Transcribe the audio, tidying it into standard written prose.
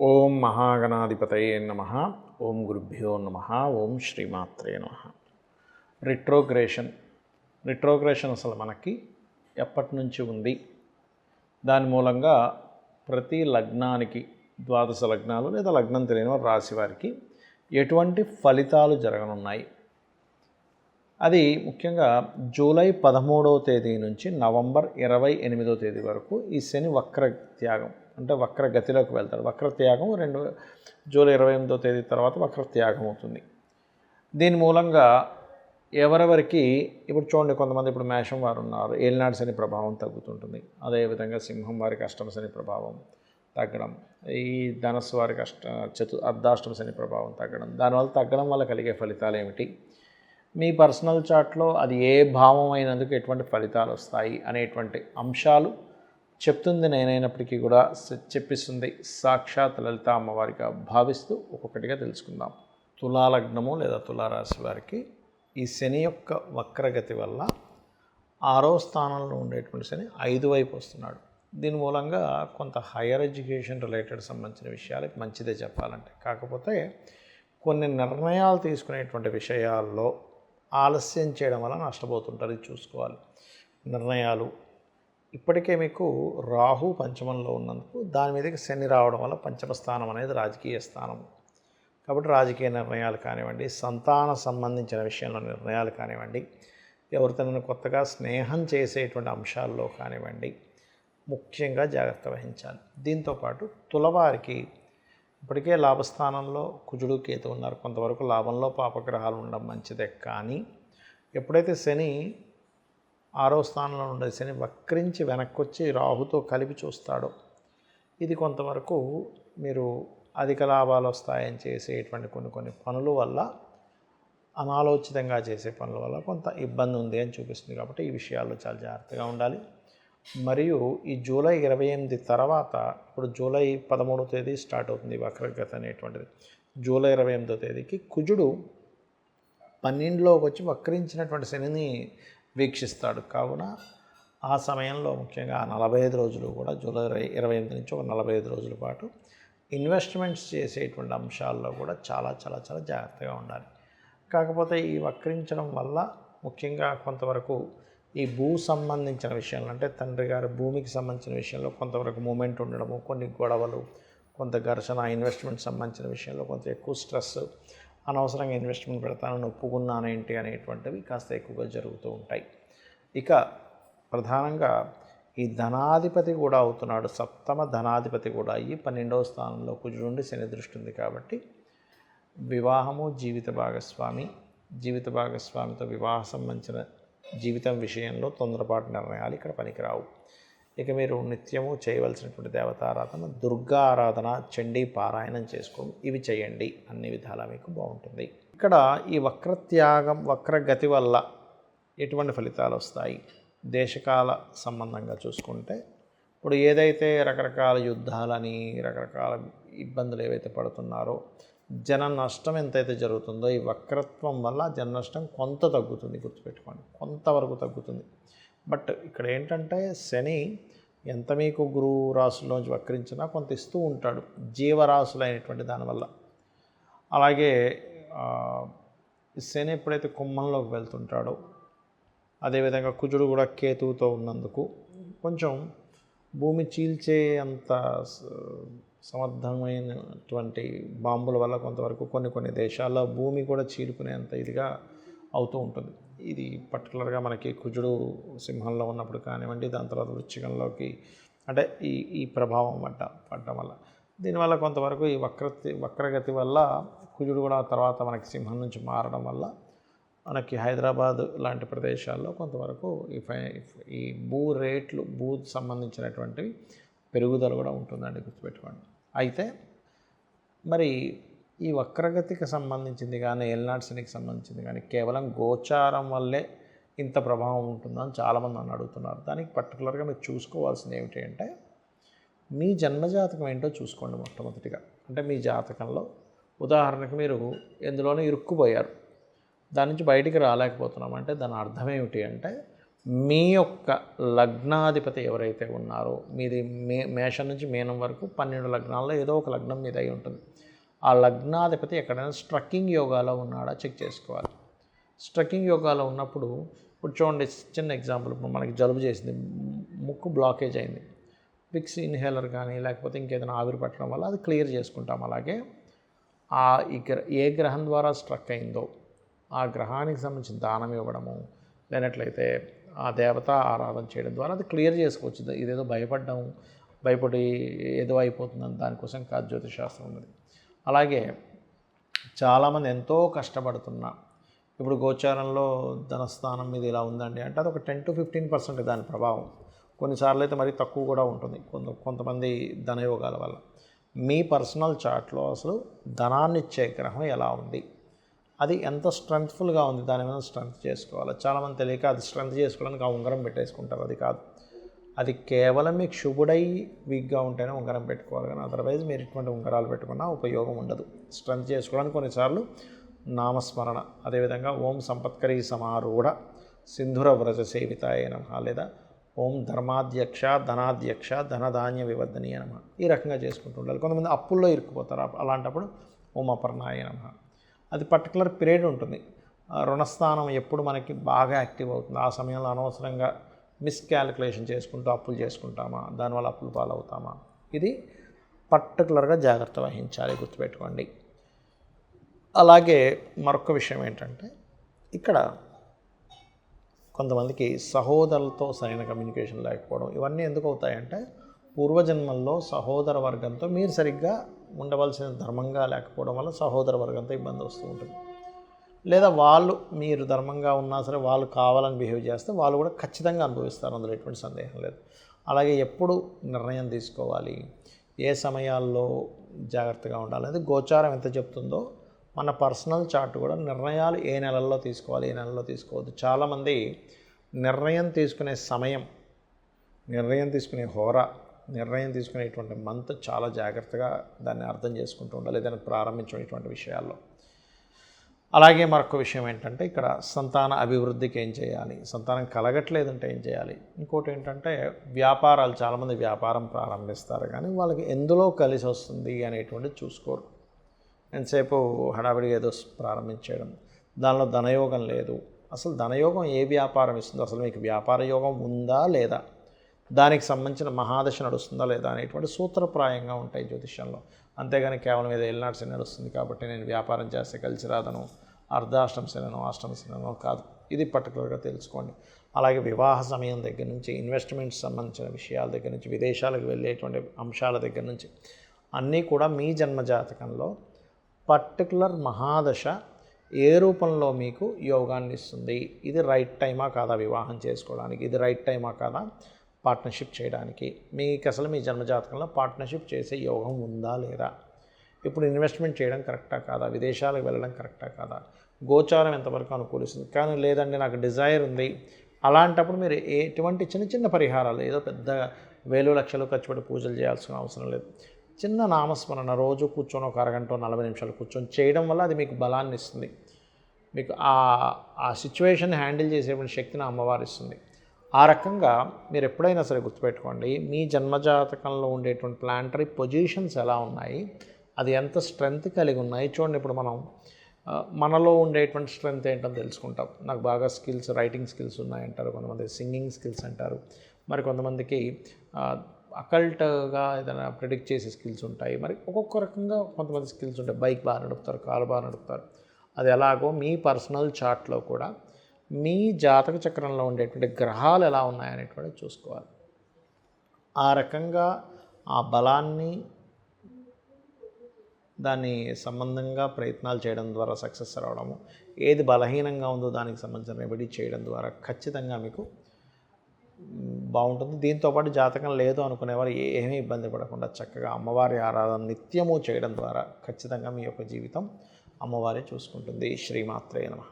ఓం మహాగణాధిపతయే నమ. ఓం గురుభ్యో నమ. ఓం శ్రీమాత్రే నమ. రిట్రోగ్రేషన్ అసలు మనకి ఎప్పటి నుంచి ఉంది, దాని మూలంగా ప్రతి లగ్నానికి, ద్వాదశ లగ్నాలు లేదా లగ్నం తెలియని వారు రాశి వారికి ఎటువంటి ఫలితాలు జరగనున్నాయి, అది ముఖ్యంగా జూలై 13వ తేదీ నుంచి నవంబర్ 28వ తేదీ వరకు ఈ శని వక్ర త్యాగం అంటే వక్ర గతిలోకి వెళ్తాడు. వక్ర త్యాగం జూలై 28వ తేదీ తర్వాత వక్ర త్యాగం అవుతుంది. దీని మూలంగా ఎవరెవరికి ఇప్పుడు చూడండి, కొంతమంది ఇప్పుడు మేషం వారు ఉన్నారు, ఏలినాడు శని ప్రభావం తగ్గుతుంటుంది. అదేవిధంగా సింహం వారికి అష్టమ శని ప్రభావం తగ్గడం, ఈ ధనస్సు వారికి అర్ధాష్టమ శని ప్రభావం తగ్గడం. దానివల్ల తగ్గడం వల్ల కలిగే ఫలితాలు ఏమిటి, మీ పర్సనల్ చార్ట్లో అది ఏ భావం అయినందుకు ఎటువంటి ఫలితాలు వస్తాయి అనేటువంటి అంశాలు చెప్తుంది నేనైనప్పటికీ కూడా చెప్పిస్తుంది సాక్షాత్ లలిత అమ్మవారిగా భావిస్తూ ఒక్కొక్కటిగా తెలుసుకుందాం. తులాలగ్నము లేదా తులారాశి వారికి ఈ శని యొక్క వక్రగతి వల్ల 6వ స్థానంలో ఉండేటువంటి శని 5 వైపు వస్తున్నాడు. దీని మూలంగా కొంత హైయర్ ఎడ్యుకేషన్ రిలేటెడ్ సంబంధించిన విషయాలకు మంచిదే చెప్పాలంటే. కాకపోతే కొన్ని నిర్ణయాలు తీసుకునేటువంటి విషయాల్లో ఆలస్యం చేయడం వల్ల నష్టపోతుంటారు, ఇది చూసుకోవాలి. నిర్ణయాలు ఇప్పటికే మీకు రాహు పంచమంలో ఉన్నందుకు దాని మీదకి శని రావడం వల్ల పంచమ స్థానం అనేది రాజకీయ స్థానం కాబట్టి రాజకీయ నిర్ణయాలు కానివ్వండి, సంతాన సంబంధించిన విషయంలో నిర్ణయాలు కానివ్వండి, ఎవరితోనైనా కొత్తగా స్నేహం చేసేటువంటి అంశాల్లో కానివ్వండి, ముఖ్యంగా జాగ్రత్త వహించాలి. దీంతోపాటు తులవారికి ఇప్పటికే లాభస్థానంలో కుజుడు కేతు ఉన్నారు, కొంతవరకు లాభంలో పాపగ్రహాలు ఉండడం మంచిదే. కానీ ఎప్పుడైతే శని 6వ స్థానంలో ఉండే శని వక్రించి వెనక్కి వచ్చి రాహుతో కలిపి చూస్తాడో, ఇది కొంతవరకు మీరు అధిక లాభాలు వస్తాయని చేసేటువంటి కొన్ని పనుల వల్ల, అనాలోచితంగా చేసే పనుల వల్ల కొంత ఇబ్బంది ఉంది అని చూపిస్తుంది. కాబట్టి ఈ విషయాల్లో చాలా జాగ్రత్తగా ఉండాలి. మరియు ఈ జూలై 28 తర్వాత, ఇప్పుడు జూలై 13వ తేదీ స్టార్ట్ అవుతుంది వక్రగతి అనేటువంటిది. జూలై 28వ తేదీకి కుజుడు 12లోకి వచ్చి వక్రించినటువంటి శనిని వీక్షిస్తాడు. కావున ఆ సమయంలో ముఖ్యంగా 45 రోజులు కూడా, జూలై 28 నుంచి ఒక 45 రోజుల పాటు ఇన్వెస్ట్మెంట్స్ చేసేటువంటి అంశాల్లో కూడా చాలా చాలా చాలా జాగ్రత్తగా ఉండాలి. కాకపోతే ఈ వక్రించడం వల్ల ముఖ్యంగా కొంతవరకు ఈ భూ సంబంధించిన విషయాలు, అంటే తండ్రి గారి భూమికి సంబంధించిన విషయంలో కొంతవరకు మూమెంట్ ఉండడము, కొన్ని గొడవలు, కొంత ఘర్షణ, ఇన్వెస్ట్మెంట్ సంబంధించిన విషయంలో కొంత ఎక్కువ స్ట్రెస్, అనవసరంగా ఇన్వెస్ట్మెంట్ పెడతానని ఒప్పుకున్నానేంటి అనేటువంటివి కాస్త ఎక్కువగా జరుగుతూ ఉంటాయి. ఇక ప్రధానంగా ఈ ధనాధిపతి కూడా అవుతున్నాడు, సప్తమ ధనాధిపతి కూడా అయ్యి 12వ స్థానంలో కుజుడు నుండి శని దృష్టి ఉంది. కాబట్టి వివాహము, జీవిత భాగస్వామితో వివాహ సంబంధించిన జీవితం విషయంలో తొందరపాటు నిర్ణయాలు ఇక్కడ పనికిరావు. ఇక మీరు నిత్యము చేయవలసినటువంటి దేవతారాధన, దుర్గా ఆరాధన, చండీ పారాయణం చేసుకోండి. ఇవి చేయండి, అన్ని విధాలా మీకు బాగుంటుంది. ఇక్కడ ఈ వక్రత్యాగం, వక్రగతి వల్ల ఎటువంటి ఫలితాలు వస్తాయి, దేశకాల సంబంధంగా చూసుకుంటే, ఇప్పుడు ఏదైతే రకరకాల యుద్ధాలని, రకరకాల ఇబ్బందులు ఏవైతే పడుతున్నారో, జన నష్టం ఎంతైతే జరుగుతుందో ఈ వక్రత్వం వల్ల జన నష్టం కొంత తగ్గుతుంది, గుర్తుపెట్టుకోండి, కొంతవరకు తగ్గుతుంది. బట్ ఇక్కడ ఏంటంటే శని ఎంత మీకు గురువు రాశుల్లోంచి వక్రించినా కొంత ఇస్తూ ఉంటాడు జీవరాశులైనటువంటి దానివల్ల. అలాగే శని ఎప్పుడైతే కుంభంలోకి వెళ్తుంటాడో, అదేవిధంగా కుజుడు కూడా కేతువుతో ఉన్నందుకు కొంచెం భూమి చీల్చే అంత సమర్థమైనటువంటి బాంబుల వల్ల కొంతవరకు కొన్ని దేశాల్లో భూమి కూడా చీలుకునేంత ఇదిగా అవుతూ ఉంటుంది. ఇది పర్టికులర్గా మనకి కుజుడు సింహంలో ఉన్నప్పుడు కానివ్వండి, దాని తర్వాత వృశ్చికంలోకి, అంటే ఈ ప్రభావం పడటం వల్ల, దీనివల్ల కొంతవరకు ఈ వక్రగతి వల్ల కుజుడు కూడా తర్వాత మనకి సింహం నుంచి మారడం వల్ల మనకి హైదరాబాద్ లాంటి ప్రదేశాల్లో కొంతవరకు ఈ భూ సంబంధించినటువంటివి పెరుగుదల కూడా ఉంటుందండి, గుర్తుపెట్టుకోండి. అయితే మరి ఈ వక్రగతికి సంబంధించింది కానీ, ఏలినాటి శనికి సంబంధించింది కానీ కేవలం గోచారం వల్లే ఇంత ప్రభావం ఉంటుందని చాలామంది నన్ను అడుగుతున్నారు. దానికి పర్టికులర్గా మీరు చూసుకోవాల్సింది ఏమిటి అంటే, మీ జన్మజాతకం ఏంటో చూసుకోండి మొట్టమొదటిగా. అంటే మీ జాతకంలో ఉదాహరణకు మీరు ఎందులోనూ ఇరుక్కుపోయారు, దాని నుంచి బయటికి రాలేకపోతున్నాం అంటే దాని అర్థం ఏమిటి అంటే, మీ యొక్క లగ్నాధిపతి ఎవరైతే ఉన్నారో, మీది మేషం నుంచి మీనం వరకు 12 లగ్నాల్లో ఏదో ఒక లగ్నం మీద అయి ఉంటుంది. ఆ లగ్నాధిపతి ఎక్కడైనా స్ట్రక్కింగ్ యోగాలో ఉన్నాడా చెక్ చేసుకోవాలి. స్ట్రక్కింగ్ యోగాలో ఉన్నప్పుడు ఇప్పుడు చూడండి, చిన్న ఎగ్జాంపుల్, ఇప్పుడు మనకి జలుబు చేసింది, ముక్కు బ్లాకేజ్ అయింది, విక్స్ ఇన్హేలర్ కానీ లేకపోతే ఇంకేదైనా ఆవిరి పట్టడం వల్ల అది క్లియర్ చేసుకుంటాం. అలాగే ఏ గ్రహం ద్వారా స్ట్రక్ అయిందో ఆ గ్రహానికి సంబంధించిన దానం ఇవ్వడము, లేనట్లయితే ఆ దేవత ఆరాధన చేయడం ద్వారా అది క్లియర్ చేసుకోవచ్చు. ఇదేదో భయపడి ఏదో అయిపోతుందని దానికోసం కాదు జ్యోతిషాస్త్రం ఉన్నది. అలాగే చాలామంది ఎంతో కష్టపడుతున్నా, ఇప్పుడు గోచారంలో ధనస్థానం మీద ఇలా ఉందండి అంటే అది ఒక 10 to 15% దాని ప్రభావం. కొన్నిసార్లు అయితే మరీ తక్కువ కూడా ఉంటుంది కొంతమంది ధనయోగాల వల్ల. మీ పర్సనల్ చార్ట్లో అసలు ధనాన్ని ఇచ్చే గ్రహం ఎలా ఉంది, అది ఎంత స్ట్రెంగ్త్ఫుల్గా ఉంది, దాని మీద స్ట్రెంగ్త్ చేసుకోవాలి. చాలామంది తెలియక అది స్ట్రెంగ్త్ చేసుకోవడానికి ఆ ఉంగరం పెట్టేసుకుంటారు. అది కాదు, అది కేవలం మీకు శుభుడై వీక్గా ఉంటేనే ఉంగరం పెట్టుకోవాలి, కానీ అదర్వైజ్ మీరు ఇటువంటి ఉంగరాలు పెట్టుకున్నా ఉపయోగం ఉండదు. స్ట్రెంగ్త్ చేసుకోవడానికి కొన్నిసార్లు నామస్మరణ, అదేవిధంగా ఓం సంపత్కరీ సమారూఢ సింధుర వ్రజ సేవితాయ నమః, లేదా ఓం ధర్మాధ్యక్ష ధనాధ్యక్ష ధనధాన్య వివర్ధనీయ నమః, ఈ రకంగా చేసుకుంటూ ఉండాలి. కొంతమంది అప్పుల్లో ఇరుక్కుపోతారు, అలాంటప్పుడు ఓం అపర్ణాయ నమః. అది పర్టికులర్ పీరియడ్ ఉంటుంది. రుణస్థానం ఎప్పుడు మనకి బాగా యాక్టివ్ అవుతుంది, ఆ సమయంలో అనవసరంగా మిస్క్యాలిక్యులేషన్ చేసుకుంటూ అప్పులు చేసుకుంటామా, దానివల్ల అప్పులు పాలవుతామా, ఇది పర్టికులర్గా జాగ్రత్త వహించాలి, గుర్తుపెట్టుకోండి. అలాగే మరొక విషయం ఏంటంటే, ఇక్కడ కొంతమందికి సహోదరులతో సరైన కమ్యూనికేషన్ లేకపోవడం, ఇవన్నీ ఎందుకు అవుతాయంటే పూర్వజన్మల్లో సహోదర వర్గంతో మీరు సరిగ్గా ఉండవలసిన ధర్మంగా లేకపోవడం వల్ల సహోదర వర్గంతో ఇబ్బంది వస్తూ ఉంటుంది. లేదా వాళ్ళు మీరు ధర్మంగా ఉన్నా సరే వాళ్ళు కావాలని బిహేవ్ చేస్తే వాళ్ళు కూడా ఖచ్చితంగా అనుభవిస్తారు, అందులో ఎటువంటి సందేహం లేదు. అలాగే ఎప్పుడు నిర్ణయం తీసుకోవాలి, ఏ సమయాల్లో జాగ్రత్తగా ఉండాలి అనేది గోచారం ఎంత చెప్తుందో మన పర్సనల్ చార్ట్ కూడా నిర్ణయాలు ఏ నెలల్లో తీసుకోవాలి, ఏ నెలల్లో తీసుకోవద్దు. చాలామంది నిర్ణయం తీసుకునే సమయం, నిర్ణయం తీసుకునే హోరా, నిర్ణయం తీసుకునేటువంటి మంత్ చాలా జాగ్రత్తగా దాన్ని అర్థం చేసుకుంటూ ఉండాలి దాన్ని ప్రారంభించేటువంటి విషయాల్లో. అలాగే మరొక విషయం ఏంటంటే, ఇక్కడ సంతాన అభివృద్ధికి ఏం చేయాలి, సంతానం కలగట్లేదంటే ఏం చేయాలి. ఇంకోటి ఏంటంటే వ్యాపారాలు, చాలామంది వ్యాపారం ప్రారంభిస్తారు కానీ వాళ్ళకి ఎందులో కలిసి వస్తుంది అనేటువంటిది చూసుకోరు. ఎంతసేపు హడావిడిగా ఏదో ప్రారంభించేయడం, దానిలో ధనయోగం లేదు. అసలు ధనయోగం ఏ వ్యాపారం ఇస్తుందో, అసలు మీకు వ్యాపార యోగం ఉందా లేదా, దానికి సంబంధించిన మహాదశ నడుస్తుందా లేదా అనేటువంటి సూత్రప్రాయంగా ఉంటాయి జ్యోతిష్యంలో. అంతేగాని కేవలం ఏదో ఎల్నాటి శని నడుస్తుంది కాబట్టి నేను వ్యాపారం చేస్తే కలిసి రాదను, అర్ధాష్టమ శనో అష్టమ శనో కాదు, ఇది పర్టికులర్గా తెలుసుకోండి. అలాగే వివాహ సమయం దగ్గర నుంచి, ఇన్వెస్ట్మెంట్స్ సంబంధించిన విషయాల దగ్గర నుంచి, విదేశాలకు వెళ్ళేటువంటి అంశాల దగ్గర నుంచి అన్నీ కూడా మీ జన్మజాతకంలో పర్టికులర్ మహాదశ ఏ రూపంలో మీకు యోగాన్ని ఇస్తుంది, ఇది రైట్ టైమా కాదా వివాహం చేసుకోవడానికి, ఇది రైట్ టైమా కాదా పార్ట్నర్షిప్ చేయడానికి, మీకు అసలు మీ జన్మజాతకంలో పార్ట్నర్షిప్ చేసే యోగం ఉందా లేదా, ఇప్పుడు ఇన్వెస్ట్మెంట్ చేయడం కరెక్టా కాదా, విదేశాలకు వెళ్ళడం కరెక్టా కాదా, గోచారం ఎంతవరకు అనుకూలిస్తుంది. కానీ లేదండి నాకు డిజైర్ ఉంది, అలాంటప్పుడు మీరు ఎటువంటి చిన్న చిన్న పరిహారాలు, ఏదో పెద్ద వేలు లక్షలు ఖర్చు పెట్టి పూజలు చేయాల్సిన అవసరం లేదు. చిన్న నామస్మరణ రోజు కూర్చొని ఒక అరగంట 40 నిమిషాలు కూర్చొని చేయడం వల్ల అది మీకు బలాన్ని ఇస్తుంది. మీకు ఆ సిచ్యువేషన్ హ్యాండిల్ చేసేటువంటి శక్తిని అమ్మవారు ఇస్తుంది. ఆ రకంగా మీరు ఎప్పుడైనా సరే గుర్తుపెట్టుకోండి, మీ జన్మజాతకంలో ఉండేటువంటి ప్లానటరీ పొజిషన్స్ ఎలా ఉన్నాయి, అది ఎంత స్ట్రెంగ్త్ కలిగి ఉన్నాయి చూడండి. ఇప్పుడు మనలో ఉండేటువంటి స్ట్రెంగ్త్ ఏంటని తెలుసుకుంటాం. నాకు బాగా స్కిల్స్, రైటింగ్ స్కిల్స్ ఉన్నాయంటారు, కొంతమంది సింగింగ్ స్కిల్స్ అంటారు, మరి కొంతమందికి అకల్ట్గా ఏదైనా ప్రిడిక్ట్ చేసే స్కిల్స్ ఉంటాయి. మరి ఒక్కొక్క రకంగా కొంతమంది స్కిల్స్ ఉంటాయి. బైక్ బాగా నడుపుతారు, కారు బాగా నడుపుతారు. అది ఎలాగో మీ పర్సనల్ చార్ట్లో కూడా మీ జాతక చక్రంలో ఉండేటువంటి గ్రహాలు ఎలా ఉన్నాయనేటువంటిది చూసుకోవాలి. ఆ రకంగా ఆ బలాన్ని దాని సంబంధంగా ప్రయత్నాలు చేయడం ద్వారా సక్సెస్ రావడము, ఏది బలహీనంగా ఉందో దానికి సంబంధించిన రెమెడీ చేయడం ద్వారా ఖచ్చితంగా మీకు బాగుంటుంది. దీంతోపాటు జాతకం లేదు అనుకునేవారు ఏమీ ఇబ్బంది పడకుండా చక్కగా అమ్మవారి ఆరాధన నిత్యము చేయడం ద్వారా ఖచ్చితంగా మీ యొక్క జీవితం అమ్మవారే చూసుకుంటుంది. శ్రీమాత్రే నమః.